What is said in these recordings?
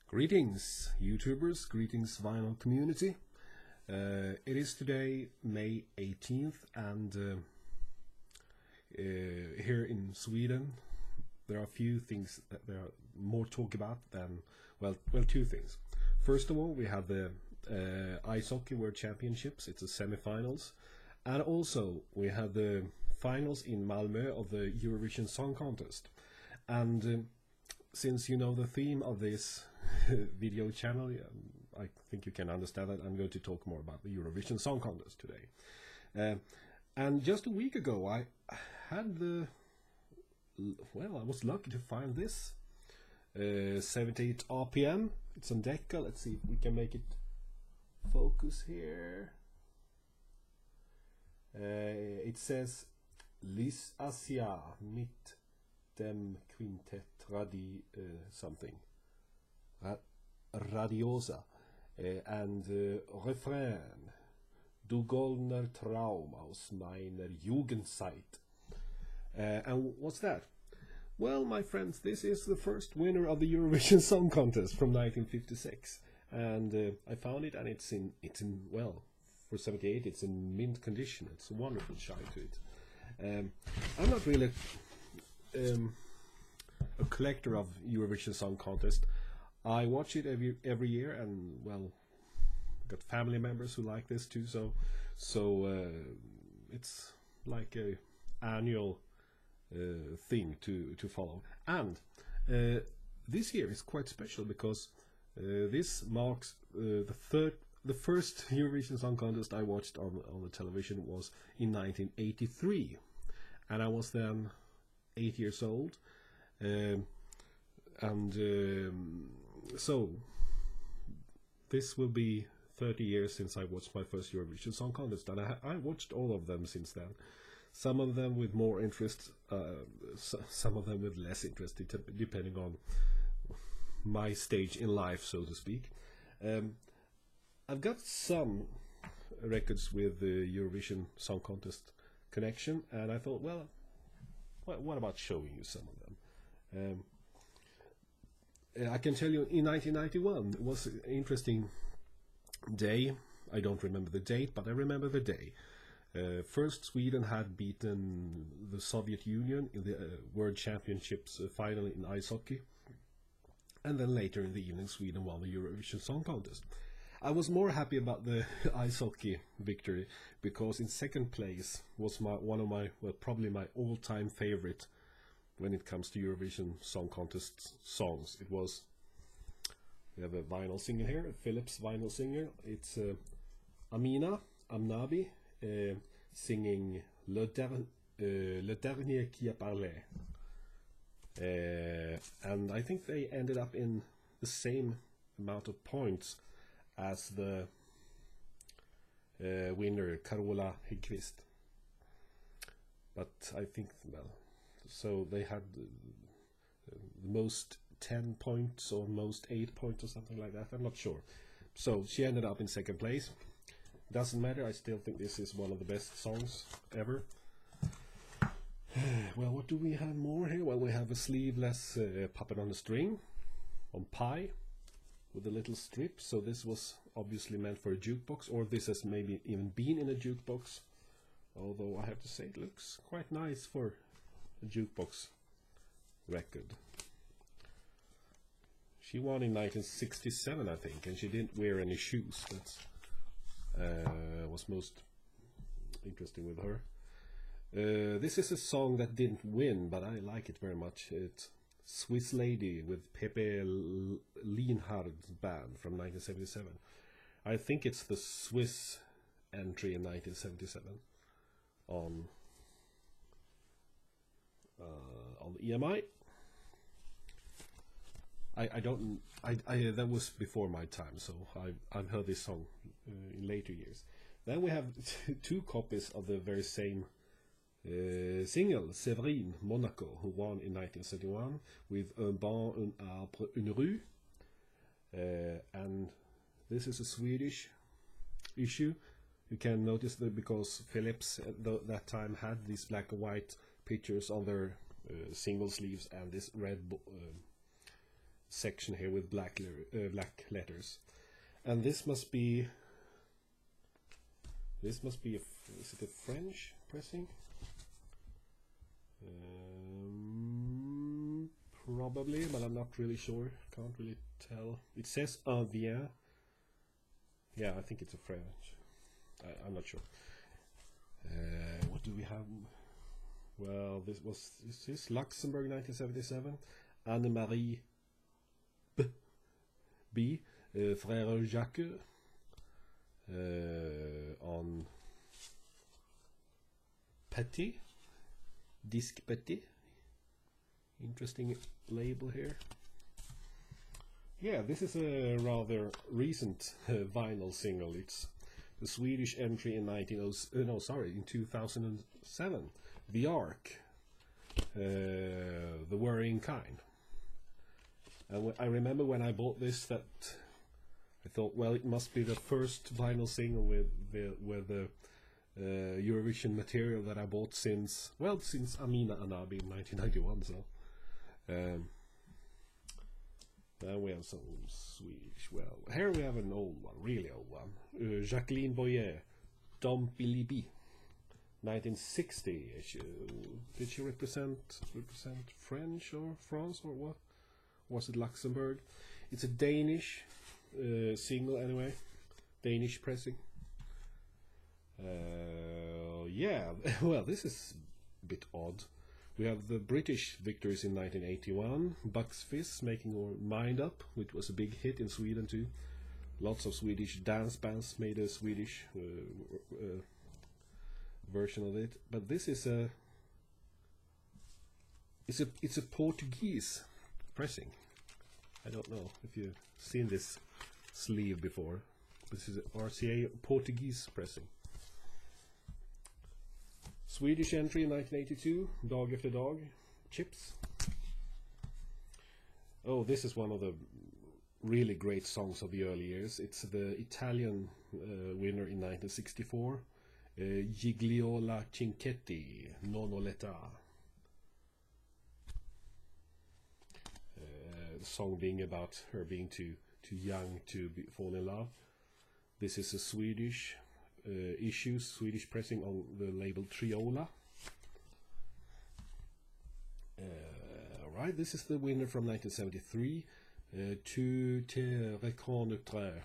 Greetings, YouTubers, greetings, vinyl community. It is today, May 18th, and here in Sweden, there are a few things that there are more talk about than, well, two things. First of all, we have the Ice Hockey World Championships, it's the semifinals, and also we have the finals in Malmö of the Eurovision Song Contest. And since you know the theme of this video channel, I think you can understand that I'm going to talk more about the Eurovision Song Contest today. And just a week ago I had I was lucky to find this 78 RPM. It's on Decca. Let's see if we can make it focus here. It says Lis Asia mit dem Quintet something Radiosa and Refrain Du goldner Traum aus meiner Jugendzeit. And what's that? Well, my friends, this is the first winner of the Eurovision Song Contest from 1956, and I found it, and it's in well, for 78 it's in mint condition. It's a wonderful shine to it. I'm not really a collector of Eurovision Song Contest. I watch it every year, and well, got family members who like this too, so it's like a annual thing to follow. And this year is quite special because this marks the first Eurovision Song Contest I watched on the television was in 1983, and I was then 8 years old, so this will be 30 years since I watched my first Eurovision Song Contest, and I watched all of them since then. Some of them with more interest, some of them with less interest, depending on my stage in life, so to speak. I've got some records with the Eurovision Song Contest connection, and I thought, well, what about showing you some of them? I can tell you in 1991 it was an interesting day. I don't remember the date, but I remember the day. First, Sweden had beaten the Soviet Union in the World Championships final in ice hockey, and then later in the evening Sweden won the Eurovision Song Contest. I was more happy about the ice hockey victory because in second place was one of my, well, probably my all-time favorite when it comes to Eurovision Song Contest songs. It was, we have a vinyl singer here, a Philips vinyl singer. It's Amina Amnabi singing Le Dernier qui a parlé. And I think they ended up in the same amount of points as the winner, Carola Häggkvist. But I think, well, so they had the most 10 points or most 8 points or something like that. I'm not sure. So she ended up in second place. Doesn't matter. I still think this is one of the best songs ever. Well, what do we have more here? Well, we have a sleeveless puppet on a string on pie with a little strip. So this was obviously meant for a jukebox, or this has maybe even been in a jukebox. Although I have to say it looks quite nice for a jukebox record. She won in 1967, I think, and she didn't wear any shoes. That's was most interesting with her. This is a song that didn't win, but I like it very much. It's Swiss Lady with Pepe Lienhardt's band from 1977. I think it's the Swiss entry in 1977 on the EMI. That was before my time, so I've heard this song in later years. Then we have two copies of the very same single, Séverine Monaco, who won in 1971 with Un banc, un arbre, une rue. And this is a Swedish issue. You can notice that because Philips at that time had these black and white pictures on their single sleeves and this red section here with black letters, and this must be is it a French pressing? Probably, but I'm not really sure. Can't really tell. It says Vien. Yeah, I think it's a French. I'm not sure. What do we have? Well, this is Luxembourg 1977. Anne-Marie B. Frère Jacques on Petit. Disc Petit. Interesting label here. Yeah, this is a rather recent vinyl single. It's the Swedish entry in 2007. The Ark, The Worrying Kind. And I remember when I bought this that I thought, well, it must be the first vinyl single with the Eurovision material that I bought since Amina Anabi in 1991. So then we have some Swedish. Well, here we have an old one, really old one. Jacqueline Boyer, Dompilibi, 1960. Did she represent French or France or what? Was it Luxembourg? It's a Danish single anyway. Danish pressing. Yeah, well, this is a bit odd. We have the British victories in 1981. Bucks Fizz, Making Your Mind Up, which was a big hit in Sweden too. Lots of Swedish dance bands made a Swedish version of it. But this is it's a Portuguese pressing. I don't know if you've seen this sleeve before. This is a RCA Portuguese pressing. Swedish entry in 1982, Dag Efter Dag, Chips. Oh, this is one of the really great songs of the early years. It's the Italian winner in 1964, Gigliola Cinquetti, Nono l'età. The song being about her being too young to fall in love. This is a Swedish Swedish pressing on the label Triola. Right, this is the winner from 1973. Tu te reconnaîtras,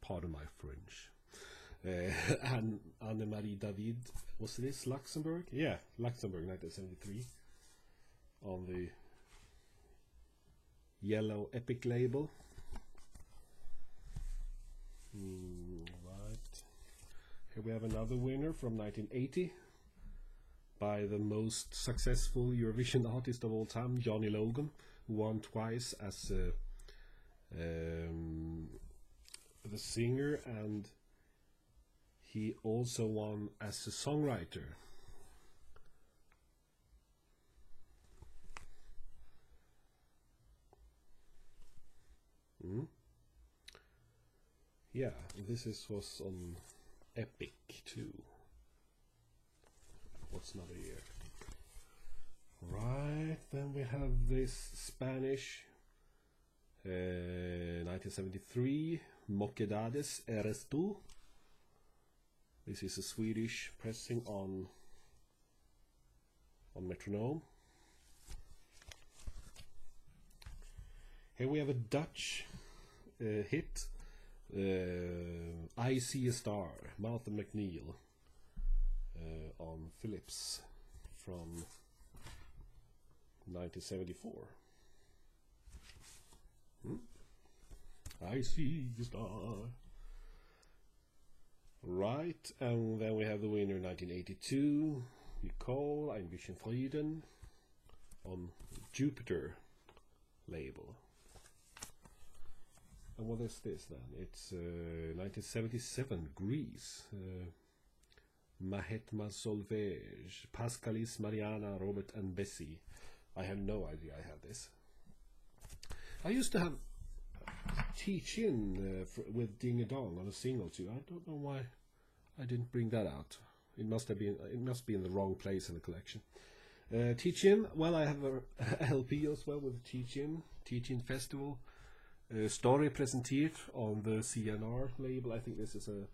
pardon my French. And Anne-Marie David, was this Luxembourg? Yeah, Luxembourg 1973. On the yellow Epic label. Right. Here we have another winner from 1980 by the most successful Eurovision artist of all time, Johnny Logan, who won twice as the singer, and he also won as a songwriter. Yeah, this was on Epic too. What's another year? Right, then we have this Spanish 1973 Moquedades Eres Tú. This is a Swedish pressing on metronome. Here we have a Dutch hit, I See a Star, Martha McNeil, on Philips from 1974. I see a star. Right, and then we have the winner 1982, Nicole, Ein bisschen Frieden, on Jupiter label. And what is this then? It's 1977, Greece. Mahetma Solveig, Pascalis, Mariana, Robert and Bessie. I had no idea I had this. I used to have teach-in with Ding a Dong on a single too. I don't know why I didn't bring that out. It must be in the wrong place in the collection. Teach-In, well, I have a LP as well with Teach-In Festival. Story presented on the CNR label. I think this is a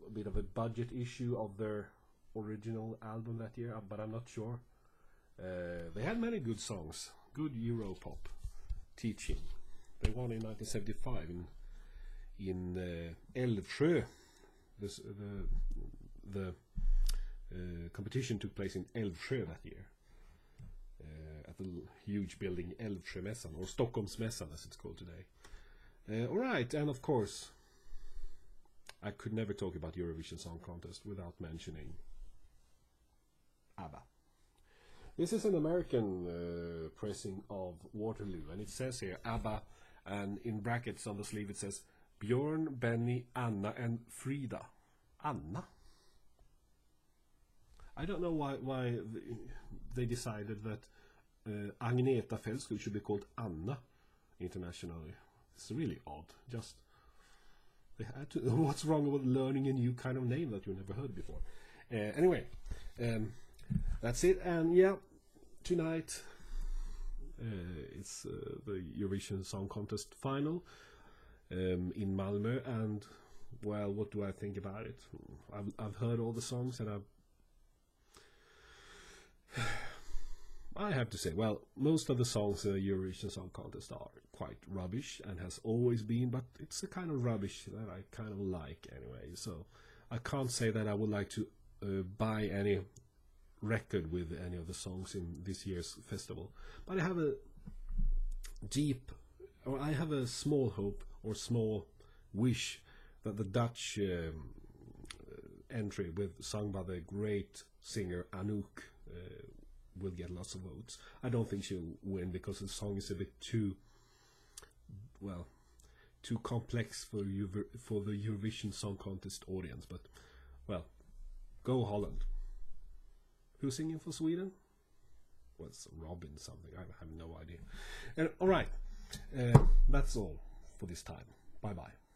bit of a budget issue of their original album that year, but I'm not sure. They had many good songs, good Europop. Teach-In. They won in 1975 in Älvsjö. The competition took place in Älvsjö that year, at the huge building Älvsjömässan, or Stockholmsmässan as it's called today. Alright, and of course I could never talk about Eurovision Song Contest without mentioning ABBA. This is an American pressing of Waterloo, and it says here ABBA, and in brackets on the sleeve it says Björn, Benny, Anna and Frida. Anna? I don't know why they decided that Agneta Fältskog should be called Anna internationally. It's really odd. Just they had to. What's wrong with learning a new kind of name that you never heard before? Anyway, that's it. And yeah, tonight it's the Eurovision Song Contest final in Malmö, and well, what do I think about it? I've heard all the songs, and I have to say, well, most of the songs in the Eurovision Song Contest are quite rubbish, and has always been, but it's the kind of rubbish that I kind of like anyway, so I can't say that I would like to buy any record with any of the songs in this year's festival, but I have a small hope, or small wish, that the Dutch entry sung by the great singer Anouk will get lots of votes. I don't think she'll win because the song is a bit too complex for the Eurovision Song Contest audience. But well, go Holland. Who's singing for Sweden? Well, it's Robin something. I have no idea. All right, that's all for this time. Bye bye.